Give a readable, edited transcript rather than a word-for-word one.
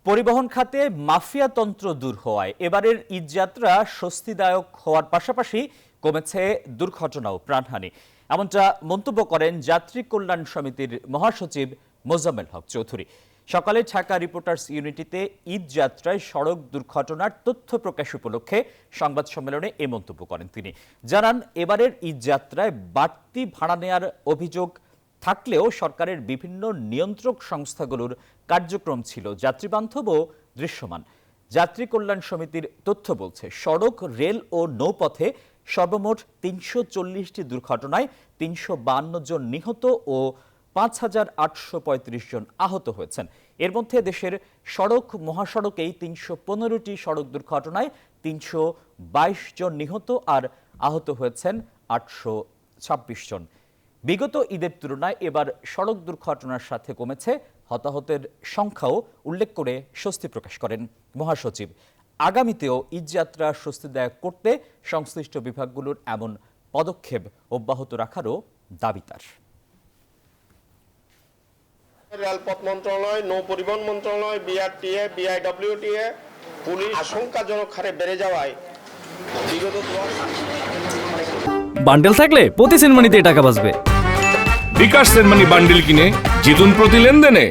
পরিবহন খাতে মাফিয়াতন্ত্র দূর হওয়ায় এবারের ঈদযাত্রা স্বস্তিদায়ক হওয়ার পাশাপাশি কমেছে দুর্ঘটনা ও প্রাণহানি, এমনটা মন্তব্য করেন যাত্রী কল্যাণ সমিতির মহাসচিব মোজাম্মেল হক চৌধুরী। সকালে ঢাকা রিপোর্টার্স ইউনিটিতে ঈদযাত্রায় সড়ক দুর্ঘটনার তথ্য প্রকাশ উপলক্ষে সংবাদ সম্মেলনে এ মন্তব্য করেন তিনি। জানান, এবারের ঈদযাত্রায় বাড়তি ভাড়া নেয়ার অভিযোগ থাকলেও সরকারের বিভিন্ন নিয়ন্ত্রক সংস্থাগুলোর কার্যক্রম ছিল যাত্রীবান্ধব ও দৃশ্যমান। যাত্রী কল্যাণ সমিতির তথ্য বলছে, সড়ক, রেল ও নৌপথে সর্বমোট ৩৪০টি দুর্ঘটনায় ৩৫২ জন নিহত ও ৫,৮৩৫ জন আহত হয়েছেন। এর মধ্যে দেশের সড়ক, মহাসড়কেই ৩১৫টি সড়ক দুর্ঘটনায় ৩২২ জন নিহত আর আহত হয়েছেন ৮২৬ জন। বিগত ঈদের তুলনায় এবার সড়ক দুর্ঘটনার সাথে কমেছে হতাহতের সংখ্যাও উল্লেখ করে স্বস্তি প্রকাশ করেন মহাসচিব। আগামীতেও ঈদযাত্রা স্বস্তিদায়ক করতে সংশ্লিষ্ট বিভাগগুলোর এমন পদক্ষেপ অব্যাহত রাখারও দাবি তার। রেলপথ মন্ত্রণালয়, নৌ পরিবহন মন্ত্রণালয়, বিআরটিএ, বিআইডব্লিউটিএ, পুলিশ আশঙ্কাজনক হারে বেড়ে যাওয়ায় বিগত বান্ডেল থাকলে প্রতি সেনমানিতে টাকা বাঁচবে। বিকাশ সেনমানি বান্ডেল কিনে জিতুন প্রতি লেনদেনে।